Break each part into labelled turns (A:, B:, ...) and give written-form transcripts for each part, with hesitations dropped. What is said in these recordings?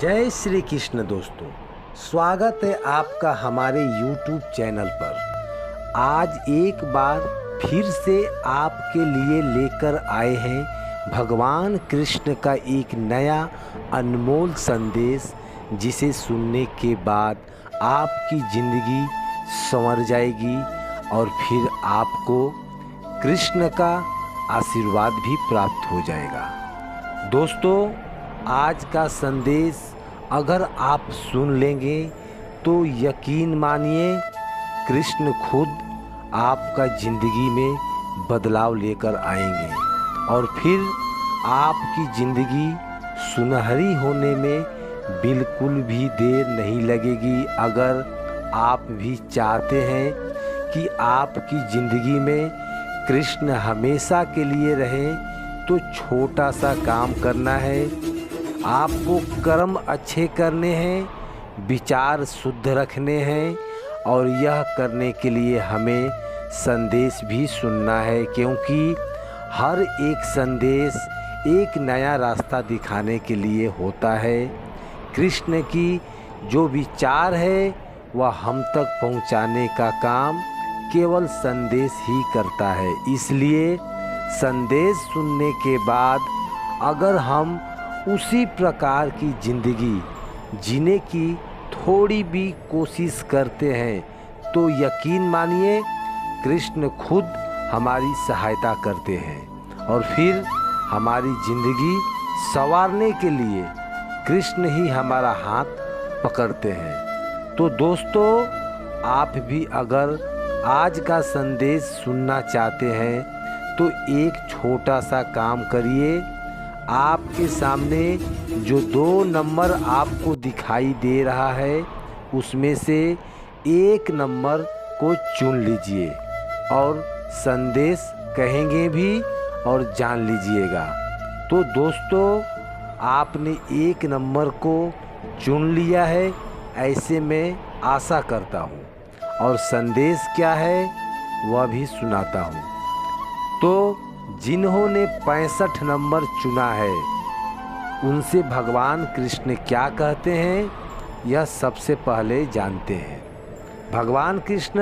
A: जय श्री कृष्ण दोस्तों, स्वागत है आपका हमारे YouTube चैनल पर। आज एक बार फिर से आपके लिए लेकर आए हैं भगवान कृष्ण का एक नया अनमोल संदेश, जिसे सुनने के बाद आपकी ज़िंदगी संवर जाएगी और फिर आपको कृष्ण का आशीर्वाद भी प्राप्त हो जाएगा। दोस्तों, आज का संदेश अगर आप सुन लेंगे तो यकीन मानिए कृष्ण खुद आपका ज़िंदगी में बदलाव लेकर आएंगे और फिर आपकी ज़िंदगी सुनहरी होने में बिल्कुल भी देर नहीं लगेगी। अगर आप भी चाहते हैं कि आपकी ज़िंदगी में कृष्ण हमेशा के लिए रहें, तो छोटा सा काम करना है। आपको कर्म अच्छे करने हैं, विचार शुद्ध रखने हैं और यह करने के लिए हमें संदेश भी सुनना है, क्योंकि हर एक संदेश एक नया रास्ता दिखाने के लिए होता है। कृष्ण की जो विचार है वह हम तक पहुंचाने का काम केवल संदेश ही करता है। इसलिए संदेश सुनने के बाद अगर हम उसी प्रकार की ज़िंदगी जीने की थोड़ी भी कोशिश करते हैं, तो यकीन मानिए कृष्ण खुद हमारी सहायता करते हैं और फिर हमारी ज़िंदगी संवारने के लिए कृष्ण ही हमारा हाथ पकड़ते हैं। तो दोस्तों, आप भी अगर आज का संदेश सुनना चाहते हैं तो एक छोटा सा काम करिए। आपके सामने जो 2 नंबर आपको दिखाई दे रहा है, उसमें से एक नंबर को चुन लीजिए और संदेश कहेंगे भी और जान लीजिएगा। तो दोस्तों, आपने एक नंबर को चुन लिया है, ऐसे मैं आशा करता हूँ, और संदेश क्या है वह भी सुनाता हूँ। तो जिन्होंने 65 नंबर चुना है, उनसे भगवान कृष्ण क्या कहते हैं यह सबसे पहले जानते हैं। भगवान कृष्ण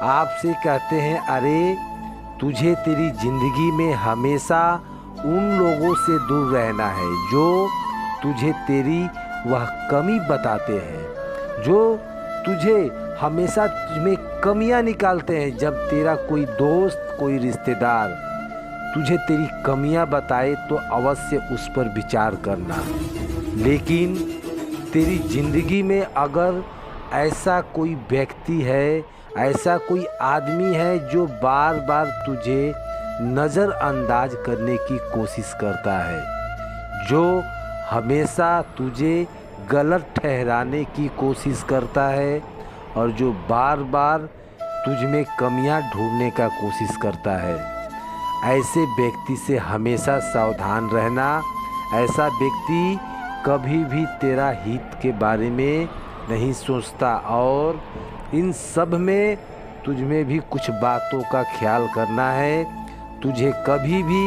A: आपसे कहते हैं, अरे तुझे तेरी ज़िंदगी में हमेशा उन लोगों से दूर रहना है जो तुझे तेरी वह कमी बताते हैं, जो तुझे हमेशा तुझमें कमियां निकालते हैं। जब तेरा कोई दोस्त, कोई रिश्तेदार तुझे तेरी कमियां बताए तो अवश्य उस पर विचार करना। लेकिन तेरी ज़िंदगी में अगर ऐसा कोई व्यक्ति है, ऐसा कोई आदमी है जो बार बार तुझे नज़रअंदाज करने की कोशिश करता है, जो हमेशा तुझे गलत ठहराने की कोशिश करता है और जो बार बार तुझ में कमियां ढूंढने का कोशिश करता है, ऐसे व्यक्ति से हमेशा सावधान रहना। ऐसा व्यक्ति कभी भी तेरा हित के बारे में नहीं सोचता और इन सब में तुझ में भी कुछ बातों का ख्याल करना है। तुझे कभी भी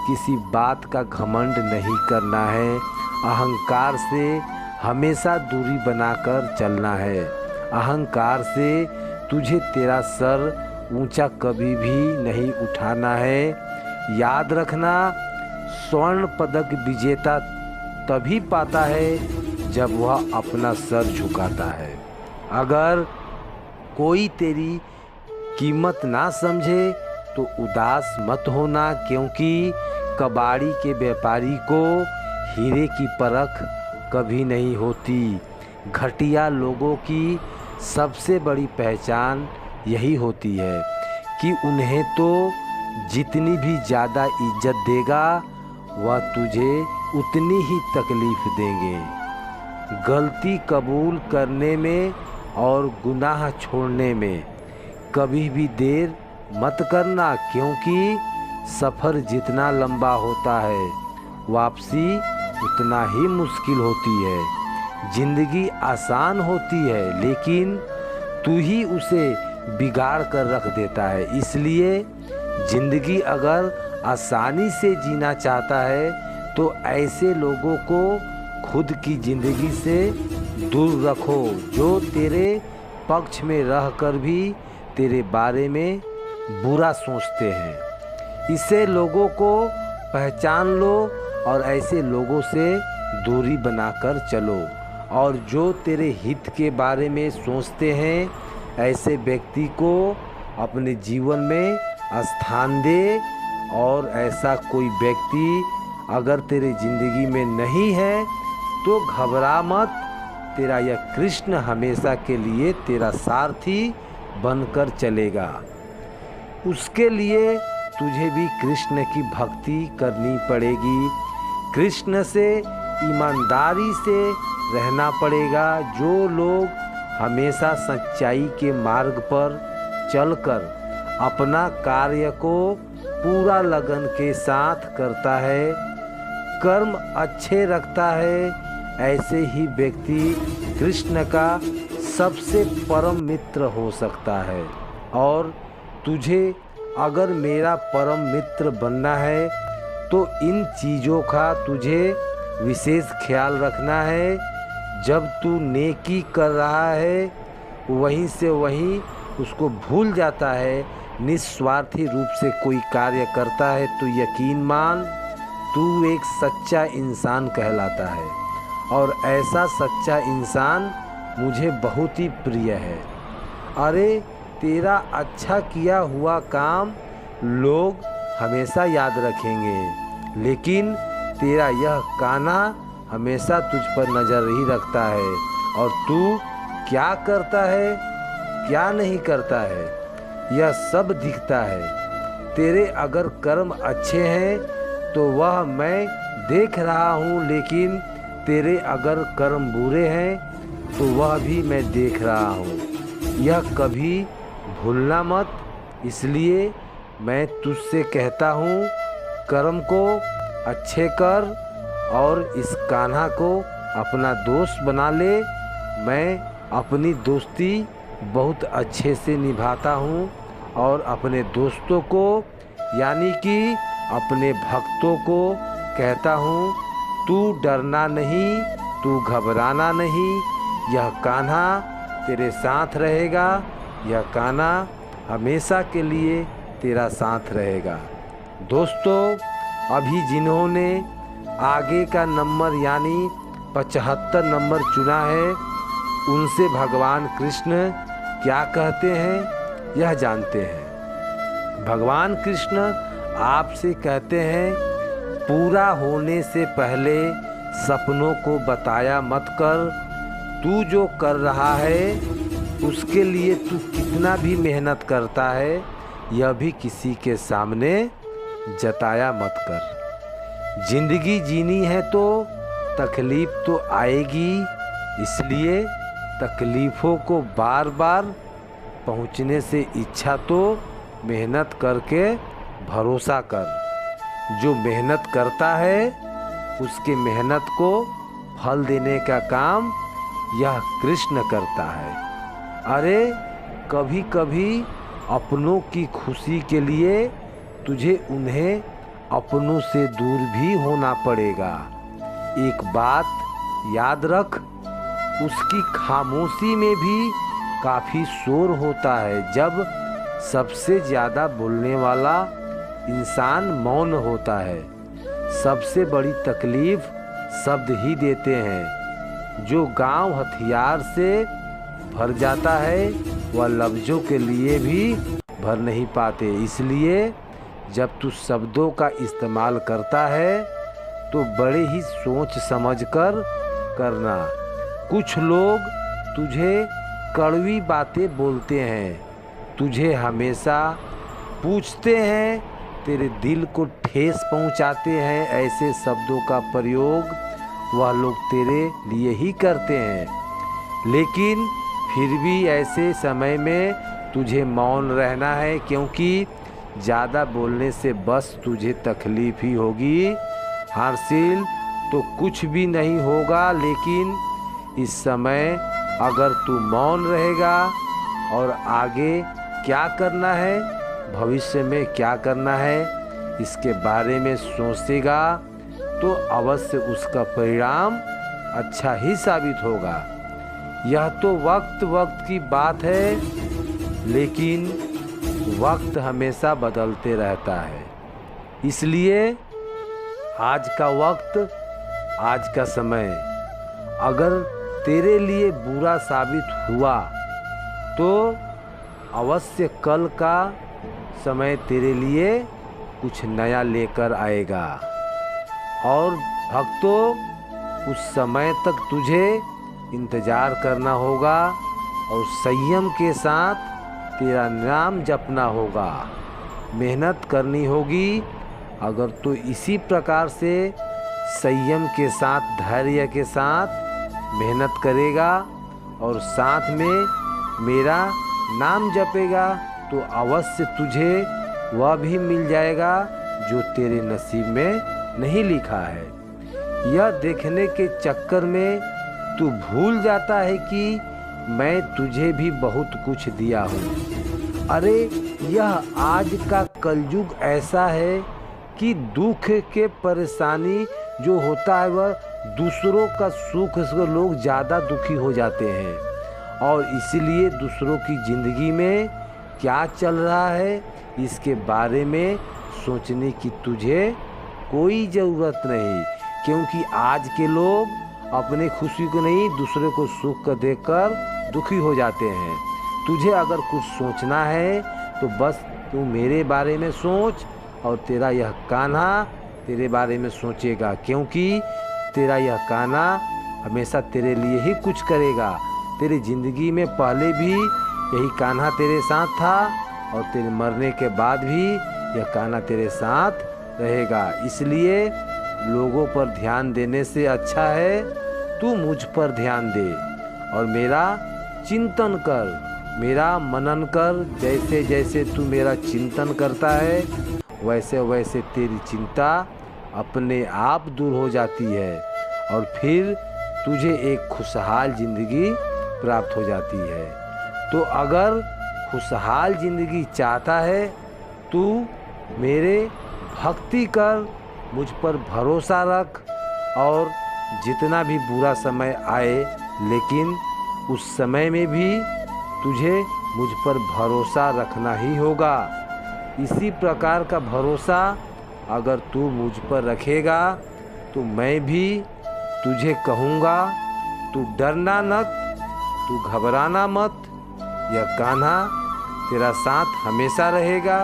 A: किसी बात का घमंड नहीं करना है। अहंकार से हमेशा दूरी बनाकर चलना है। अहंकार से तुझे तेरा सर ऊंचा कभी भी नहीं उठाना है। याद रखना, स्वर्ण पदक विजेता तभी पाता है जब वह अपना सर झुकाता है। अगर कोई तेरी कीमत ना समझे तो उदास मत होना, क्योंकि कबाड़ी के व्यापारी को हीरे की परख कभी नहीं होती। घटिया लोगों की सबसे बड़ी पहचान यही होती है कि उन्हें तो जितनी भी ज़्यादा इज्जत देगा वह तुझे उतनी ही तकलीफ़ देंगे। गलती कबूल करने में और गुनाह छोड़ने में कभी भी देर मत करना, क्योंकि सफ़र जितना लंबा होता है वापसी उतना ही मुश्किल होती है। ज़िंदगी आसान होती है, लेकिन तू ही उसे बिगाड़ कर रख देता है। इसलिए ज़िंदगी अगर आसानी से जीना चाहता है तो ऐसे लोगों को खुद की जिंदगी से दूर रखो जो तेरे पक्ष में रहकर भी तेरे बारे में बुरा सोचते हैं। इससे लोगों को पहचान लो और ऐसे लोगों से दूरी बनाकर चलो, और जो तेरे हित के बारे में सोचते हैं ऐसे व्यक्ति को अपने जीवन में स्थान दे। और ऐसा कोई व्यक्ति अगर तेरे ज़िंदगी में नहीं है तो घबरा मत, तेरा यह कृष्ण हमेशा के लिए तेरा सारथी बनकर चलेगा। उसके लिए तुझे भी कृष्ण की भक्ति करनी पड़ेगी, कृष्ण से ईमानदारी से रहना पड़ेगा। जो लोग हमेशा सच्चाई के मार्ग पर चलकर अपना कार्य को पूरा लगन के साथ करता है, कर्म अच्छे रखता है, ऐसे ही व्यक्ति कृष्ण का सबसे परम मित्र हो सकता है। और तुझे अगर मेरा परम मित्र बनना है तो इन चीज़ों का तुझे विशेष ख्याल रखना है। जब तू नेकी कर रहा है वहीं से वहीं उसको भूल जाता है, निस्वार्थी रूप से कोई कार्य करता है तो यकीन मान तू एक सच्चा इंसान कहलाता है। और ऐसा सच्चा इंसान मुझे बहुत ही प्रिय है। अरे तेरा अच्छा किया हुआ काम लोग हमेशा याद रखेंगे, लेकिन तेरा यह कान्हा हमेशा तुझ पर नज़र ही रखता है। और तू क्या करता है क्या नहीं करता है यह सब दिखता है। तेरे अगर कर्म अच्छे हैं तो वह मैं देख रहा हूँ, लेकिन तेरे अगर कर्म बुरे हैं तो वह भी मैं देख रहा हूँ। यह कभी भूलना मत। इसलिए मैं तुझसे कहता हूँ कर्म को अच्छे कर और इस कान्हा को अपना दोस्त बना ले। मैं अपनी दोस्ती बहुत अच्छे से निभाता हूँ और अपने दोस्तों को यानी कि अपने भक्तों को कहता हूँ तू डरना नहीं, तू घबराना नहीं, यह कान्हा तेरे साथ रहेगा, यह कान्हा हमेशा के लिए तेरा साथ रहेगा। दोस्तों, अभी जिन्होंने आगे का नंबर यानी 75 नंबर चुना है उनसे भगवान कृष्ण क्या कहते हैं यह जानते हैं। भगवान कृष्ण आपसे कहते हैं पूरा होने से पहले सपनों को बताया मत कर। तू जो कर रहा है उसके लिए तू कितना भी मेहनत करता है यह भी किसी के सामने जताया मत कर। जिंदगी जीनी है तो तकलीफ तो आएगी, इसलिए तकलीफ़ों को बार बार पहुंचने से इच्छा तो मेहनत करके भरोसा कर। जो मेहनत करता है उसके मेहनत को फल देने का काम यह कृष्ण करता है। अरे कभी कभी अपनों की खुशी के लिए तुझे उन्हें अपनों से दूर भी होना पड़ेगा। एक बात याद रख, उसकी खामोशी में भी काफ़ी शोर होता है। जब सबसे ज़्यादा बोलने वाला इंसान मौन होता है। सबसे बड़ी तकलीफ़ शब्द ही देते हैं। जो गांव हथियार से भर जाता है वह लफ्ज़ों के लिए भी भर नहीं पाते। इसलिए जब तू शब्दों का इस्तेमाल करता है तो बड़े ही सोच समझकर करना। कुछ लोग तुझे कड़वी बातें बोलते हैं, तुझे हमेशा पूछते हैं, तेरे दिल को ठेस पहुंचाते हैं। ऐसे शब्दों का प्रयोग वह लोग तेरे लिए ही करते हैं। लेकिन फिर भी ऐसे समय में तुझे मौन रहना है, क्योंकि ज़्यादा बोलने से बस तुझे तकलीफ़ ही होगी। हासिल तो कुछ भी नहीं होगा। लेकिन इस समय अगर तू मौन रहेगा और आगे क्या करना है, भविष्य में क्या करना है, इसके बारे में सोचेगा तो अवश्य उसका परिणाम अच्छा ही साबित होगा। यह तो वक्त वक्त की बात है, लेकिन वक्त हमेशा बदलते रहता है। इसलिए आज का वक्त, आज का समय अगर तेरे लिए बुरा साबित हुआ तो अवश्य कल का समय तेरे लिए कुछ नया लेकर आएगा। और भक्तों, उस समय तक तुझे इंतज़ार करना होगा और संयम के साथ तेरा नाम जपना होगा, मेहनत करनी होगी। अगर तू इसी प्रकार से संयम के साथ, धैर्य के साथ मेहनत करेगा और साथ में मेरा नाम जपेगा तो अवश्य तुझे वह भी मिल जाएगा जो तेरे नसीब में नहीं लिखा है। यह देखने के चक्कर में तू भूल जाता है कि मैं तुझे भी बहुत कुछ दिया हूँ। अरे यह आज का कलयुग ऐसा है कि दुख के परेशानी जो होता है वह दूसरों का सुख से लोग ज़्यादा दुखी हो जाते हैं, और इसीलिए दूसरों की ज़िंदगी में क्या चल रहा है इसके बारे में सोचने की तुझे कोई ज़रूरत नहीं, क्योंकि आज के लोग अपने खुशी को नहीं दूसरे को सुख को देखकर दुखी हो जाते हैं। तुझे अगर कुछ सोचना है तो बस तू मेरे बारे में सोच, और तेरा यह कान्हा तेरे बारे में सोचेगा, क्योंकि तेरा यह कान्हा हमेशा तेरे लिए ही कुछ करेगा। तेरी ज़िंदगी में पहले भी यही कान्हा तेरे साथ था और तेरे मरने के बाद भी यह कान्हा तेरे साथ रहेगा। इसलिए लोगों पर ध्यान देने से अच्छा है तू मुझ पर ध्यान दे और मेरा चिंतन कर, मेरा मनन कर। जैसे जैसे तू मेरा चिंतन करता है वैसे वैसे तेरी चिंता अपने आप दूर हो जाती है और फिर तुझे एक खुशहाल ज़िंदगी प्राप्त हो जाती है। तो अगर खुशहाल ज़िंदगी चाहता है तू मेरे भक्ति कर, मुझ पर भरोसा रख, और जितना भी बुरा समय आए लेकिन उस समय में भी तुझे मुझ पर भरोसा रखना ही होगा। इसी प्रकार का भरोसा अगर तू मुझ पर रखेगा तो मैं भी तुझे कहूँगा तू डरना मत, तू घबराना मत। यह कान्हा तेरा साथ हमेशा रहेगा,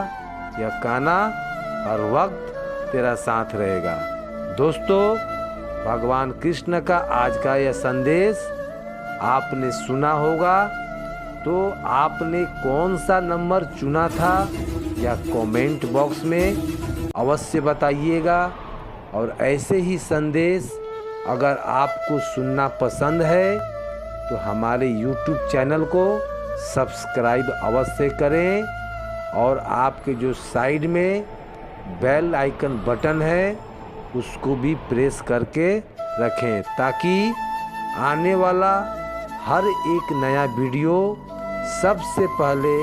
A: यह कान्हा हर वक्त तेरा साथ रहेगा। दोस्तों, भगवान कृष्ण का आज का यह संदेश आपने सुना होगा, तो आपने कौन सा नंबर चुना था या कमेंट बॉक्स में अवश्य बताइएगा। और ऐसे ही संदेश अगर आपको सुनना पसंद है तो हमारे YouTube चैनल को सब्सक्राइब अवश्य करें, और आपके जो साइड में बेल आइकन बटन है उसको भी प्रेस करके रखें, ताकि आने वाला हर एक नया वीडियो सबसे पहले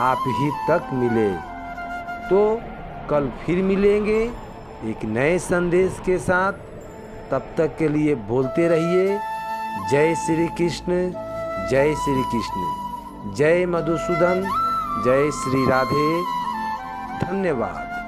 A: आप ही तक मिले। तो कल फिर मिलेंगे एक नए संदेश के साथ। तब तक के लिए बोलते रहिए जय श्री कृष्ण, जय श्री कृष्ण, जय मधुसूदन, जय श्री राधे। धन्यवाद।